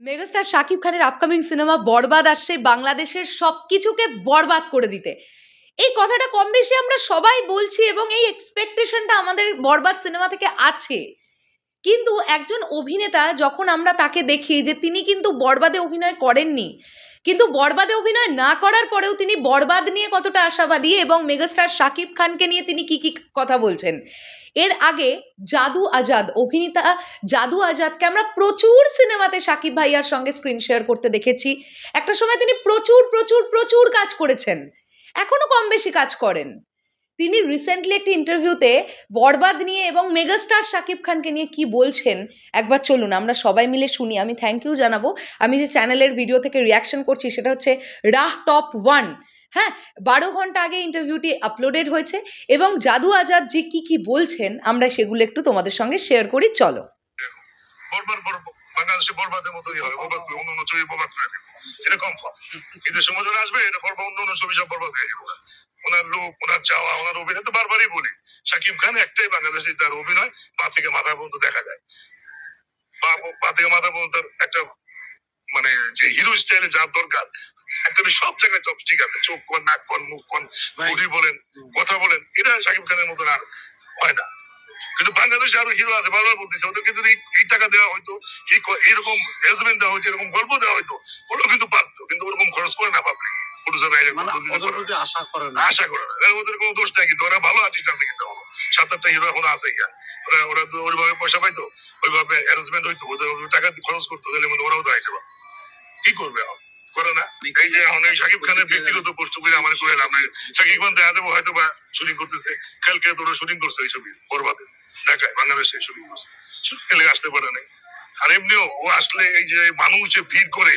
Megastar Shakib খানের upcoming cinema বরবাদ আসছে বাংলাদেশের সবকিছুকে বরবাদ করে দিতে। এই কথাটা কম বেশি আমরা সবাই বলছি এবং এই এক্সপেকটেশনটা আমাদের বরবাদ সিনেমা থেকে আছে। কিন্তু একজন অভিনেতা যখন আমরা তাকে দেখি যে তিনি কিন্তু বরবাদে অভিনয় করেননি, কিন্তু বরবাদে অভিনয় না করার পরেও তিনি বরবাদ নিয়ে কতটা আশাবাদী এবং মেগাস্টার শাকিব খানকে নিয়ে তিনি কি কি কথা বলছেন। এর আগে জাদু আজাদ অভিনেতা জাদু আজাদকে আমরা প্রচুর সিনেমাতে শাকিব ভাইয়ার সঙ্গে স্ক্রিন শেয়ার করতে দেখেছি। একটা সময় তিনি প্রচুর প্রচুর প্রচুর কাজ করেছেন, এখনো কম বেশি কাজ করেন। তিনি রিসেন্টলি একটি ইন্টারভিউতে বরবাদ নিয়ে এবং মেগাস্টার শাকিব খানকে নিয়ে কি বলছেন একবার চলুন আমরা সবাই মিলে শুনি। আমি থ্যাংক ইউ জানাবো, আমি যে চ্যানেলের ভিডিও থেকে রিয়াকশন করছি সেটা হচ্ছে রাহ টপ 1। হ্যাঁ, 12 ঘন্টা আগে ইন্টারভিউটি আপলোডেড হয়েছে এবং জাদু আজাদ জি কি বলছেন আমরা সেগুলো একটু তোমাদের সঙ্গে শেয়ার করি। চলো। বাংলাদেশে বরবাদের মতোই হয়, বরবাদ করে অন্য ছবি বরবাদ করে দেবে, এরকম ঈদের সময় যখন আসবে এটা অন্য ছবি সব বরবাদ হয়ে যাবে। ওনার লোক, ওনার চাওয়া, ওনার অভিনয় তো বারবারই বলি, শাকিব খান একটাই বাংলাদেশে তার অভিনয় পা থেকে মাথা পর্যন্ত দেখা যায়। পা থেকে মাথা পর্যন্ত একটা মানে যে হিরো স্টাইলে যার দরকার একদমই সব জায়গায় সব ঠিক আছে, চোখ কন, নাক কন, মুখ কন, বডি বলেন, কথা বলেন, এটা শাকিব খানের মতন আর হয় না। কিন্তু বাংলাদেশে আরো হিরো আছে, বারবার বলতেছে ওদেরকে যদি এই টাকা দেওয়া হয়তো, এরকম হেজমেন্ট দেওয়া হয়তো, এরকম গল্প দেওয়া হয়তো ওরাও কিন্তু পারতো, কিন্তু ওরকম খরচ করে না পাবলিক। আশা করে না, ওদের কোনো দোষ নাই, কিন্তু ওরা ভালো আর্টিস্ট আছে, কিন্তু 7-8টা হিরো এখন আছে। ওরা তো ওইভাবে পয়সা পাইতো, ওইভাবে অ্যারেঞ্জমেন্ট হইতো, ওদের টাকা খরচ করতো, তাহলে ওরাও তো আইতে পারতো। কি করবে এখন? করে না। এই যে এখন শাকিব খানের ব্যক্তিগত পোস্ট করে আমার করে লাভ নাই। শাকিব খান দেখা যাবো হয়তো বা শুটিং করতেছে, কালকে তো শুটিং করছে এই ছবি বরবাদে, ঢাকায় বাংলাদেশে শুটিং করছে, শুটিং আসতে পারে নাই। আর এমনিও ও আসলে এই যে মানুষ যে ভিড় করে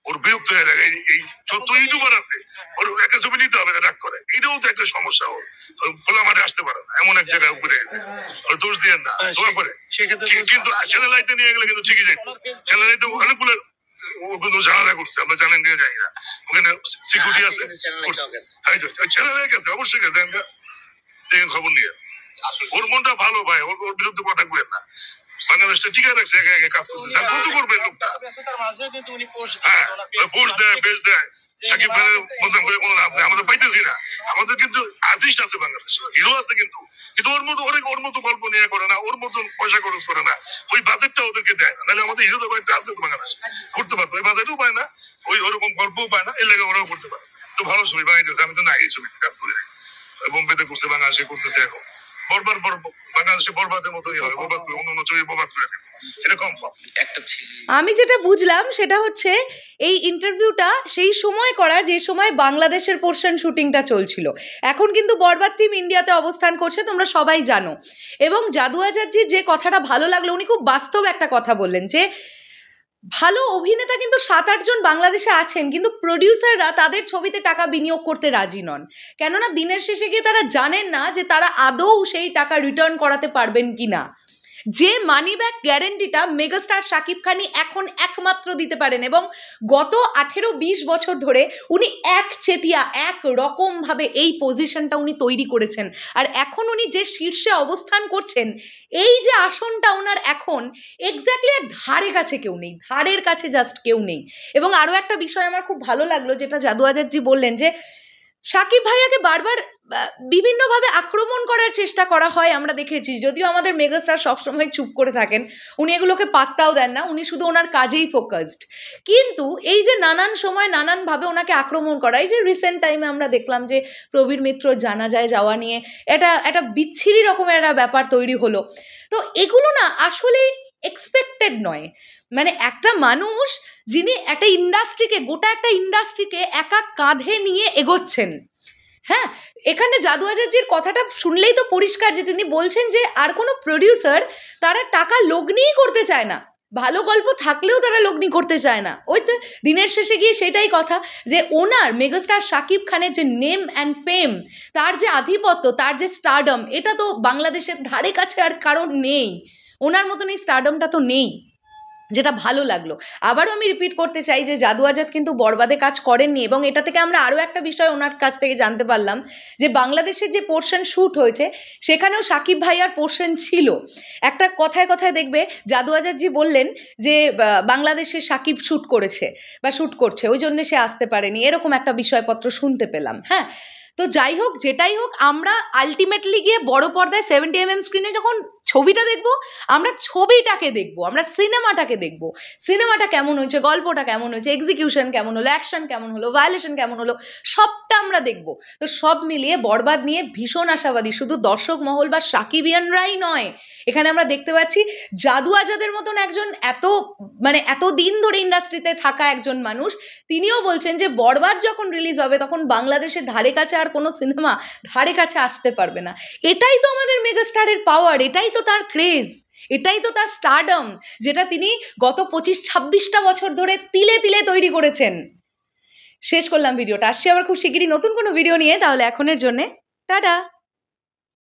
ওর বিরক্ত হয়ে যায়। এই যত ইউটিউবার আছে ওর একটা ছবি নিতে হবে, ডাক করে, এটাও তো একটা সমস্যা। ওর খোলা মাঠে আসতে পারে না, এমন এক জায়গায় উপরে গেছে। ওর দোষ দিয়ে না, দোয়া করে। কিন্তু চ্যানেলাইতে নিয়ে গেলে কিন্তু ঠিকই যাইতো। চ্যানেলাইতে অনেকগুলো ও কিন্তু জানাজা করছে, আমরা জানেন কিনা জানি না, ওখানে সিকিউরিটি আছে, চ্যানেলে গেছে, অবশ্যই গেছে খবর নিয়ে। ওর মনটা ভালো ভাই, ওর বিরুদ্ধে কথা বলেন না। বাংলাদেশটা টিকে রাখছে, একা একা কাজ করতেছে, আর কত করবে লোকটা। হ্যাঁ, পোস্ট দেয়, বেশ দেয়। শাকিব খানের বদনাম করে কোনো লাভ নেই, আমাদের পাইতেছি না। আমাদের কিন্তু আর্টিস্ট আছে বাংলাদেশে, হিরো আছে, কিন্তু ওর মতো গল্প নিয়ে করে না, ওর মতন পয়সা খরচ করে না, ওই বাজেটটা ওদেরকে দেয় না। নাহলে আমাদের হিরো তো কয়েকটা আছে তো বাংলাদেশে, করতে পারতো, ওই বাজেটও পায় না, ওরকম গল্পও পায় না, এর লেগে ওরাও করতে পারে। তো ভালো ছবি বানাইতেছে, আমি তো না এই ছবিতে কাজ করি না, বোম্বেতে করছে, বাংলাদেশে করতেছে। এখন বাংলাদেশে বরবাদের মতোই হয়, বরবাদ করে অন্য ছবি বরবাদ করে দেবে, এরকম একটা ছিল। আমি যেটা বুঝলাম সেটা হচ্ছে এই ইন্টারভিউটা সেই সময় করা যে সময় বাংলাদেশের পোর্শন শুটিংটা চলছিল। এখন কিন্তু বরবাদ টিম ইন্ডিয়াতে অবস্থান করছে, তোমরা সবাই জানো। এবং জাদু আজাদজির যে কথাটা ভালো লাগলো, উনি খুব বাস্তব একটা কথা বললেন যে ভালো অভিনেতা কিন্তু 7-8 জন বাংলাদেশে আছেন, কিন্তু প্রডিউসাররা তাদের ছবিতে টাকা বিনিয়োগ করতে রাজি নন। কেননা দিনের শেষে গিয়ে তারা জানেন না যে তারা আদৌ সেই টাকা রিটার্ন করাতে পারবেন কিনা। যে মানি ব্যাক গ্যারেন্টিটা মেগাস্টার শাকিব খানই এখন একমাত্র দিতে পারেন এবং গত 18-20 বছর ধরে উনি একচেটিয়া এক রকমভাবে এই পজিশনটা উনি তৈরি করেছেন। আর এখন উনি যে শীর্ষে অবস্থান করছেন, এই যে আসনটা ওনার এখন এক্স্যাক্টলি আর ধারে কাছে কেউ নেই, ধারের কাছে জাস্ট কেউ নেই। এবং আরও একটা বিষয় আমার খুব ভালো লাগলো, যেটা জাদু আজাদজি বললেন যে শাকিব ভাইয়াকে বারবার বিভিন্নভাবে আক্রমণ করার চেষ্টা করা হয়, আমরা দেখেছি। যদিও আমাদের মেগাস্টার সবসময় চুপ করে থাকেন, উনি এগুলোকে পাত্তাও দেন না, উনি শুধু ওনার কাজেই ফোকাসড। কিন্তু এই যে নানান সময় নানানভাবে ওনাকে আক্রমণ করা, এই যে রিসেন্ট টাইমে আমরা দেখলাম যে প্রবীর মিত্রর জানাজায় যাওয়া নিয়ে একটা বিচ্ছিরি রকমের একটা ব্যাপার তৈরি হলো। তো এগুলো না আসলে এক্সপেক্টেড নয়। মানে একটা মানুষ যিনি একটা ইন্ডাস্ট্রিকে, গোটা একটা ইন্ডাস্ট্রিকে একা কাঁধে নিয়ে এগোচ্ছেন। হ্যাঁ, এখানে জাদু আজাদজির কথাটা শুনলেই তো পরিষ্কার যে তিনি বলছেন যে আর কোনো প্রডিউসার তারা টাকা লগ্নিই করতে চায় না, ভালো গল্প থাকলেও তারা লগ্নি করতে চায় না। ওই তো দিনের শেষে গিয়ে সেটাই কথা যে ওনার মেগাস্টার শাকিব খানের যে নেম অ্যান্ড ফেম, তার যে আধিপত্য, তার যে স্টারডম, এটা তো বাংলাদেশের ধারে কাছে আর কারণ নেই, ওনার মতন এই স্টারডমটা তো নেই। যেটা ভালো লাগলো। আবারও আমি রিপিট করতে চাই যে জাদু আজাদ কিন্তু বরবাদে কাজ করেননি, এবং এটা থেকে আমরা আরও একটা বিষয় ওনার কাছ থেকে জানতে পারলাম যে বাংলাদেশের যে পোর্শন শ্যুট হয়েছে সেখানেও সাকিব ভাইয়ার পোর্শন ছিল। একটা কথায় কথায় দেখবে জাদু আজাদজি বললেন যে বাংলাদেশে সাকিব শ্যুট করেছে বা শ্যুট করছে, ওই জন্য সে আসতে পারেনি, এরকম একটা বিষয়পত্র শুনতে পেলাম। হ্যাঁ, তো যাই হোক, যেটাই হোক, আমরা আলটিমেটলি গিয়ে বড় পর্দায় 70mm স্ক্রিনে যখন ছবিটা দেখবো, আমরা ছবিটাকে দেখবো, আমরা সিনেমাটাকে দেখবো। সিনেমাটা কেমন হয়েছে, গল্পটা কেমন হয়েছে, এক্সিকিউশন কেমন হলো, অ্যাকশন কেমন হলো, ভায়োলেশন কেমন হলো, সবটা আমরা দেখবো। তো সব মিলিয়ে বরবাদ নিয়ে ভীষণ আশাবাদী, শুধু দর্শক মহল বা সাকিবিয়ানরাই নয়। এখানে আমরা দেখতে পাচ্ছি জাদু আজাদের মতন একজন এত দিন ধরে ইন্ডাস্ট্রিতে থাকা একজন মানুষ, তিনিও বলছেন যে বরবাদ যখন রিলিজ হবে তখন বাংলাদেশের ধারে কাছে আর কোনো সিনেমা ধারে কাছে আসতে পারবে না। এটাই তো আমাদের মেগাস্টারের পাওয়ার, এটাই তো তার ক্রেজ, এটাই তো তার স্টারডম, যেটা তিনি গত 25-26টা বছর ধরে তিলে তিলে তৈরি করেছেন। শেষ করলাম ভিডিওটা, আসছি আবার খুব শিগগিরই নতুন কোনো ভিডিও নিয়ে। তাহলে এখনের জন্যে টাটা।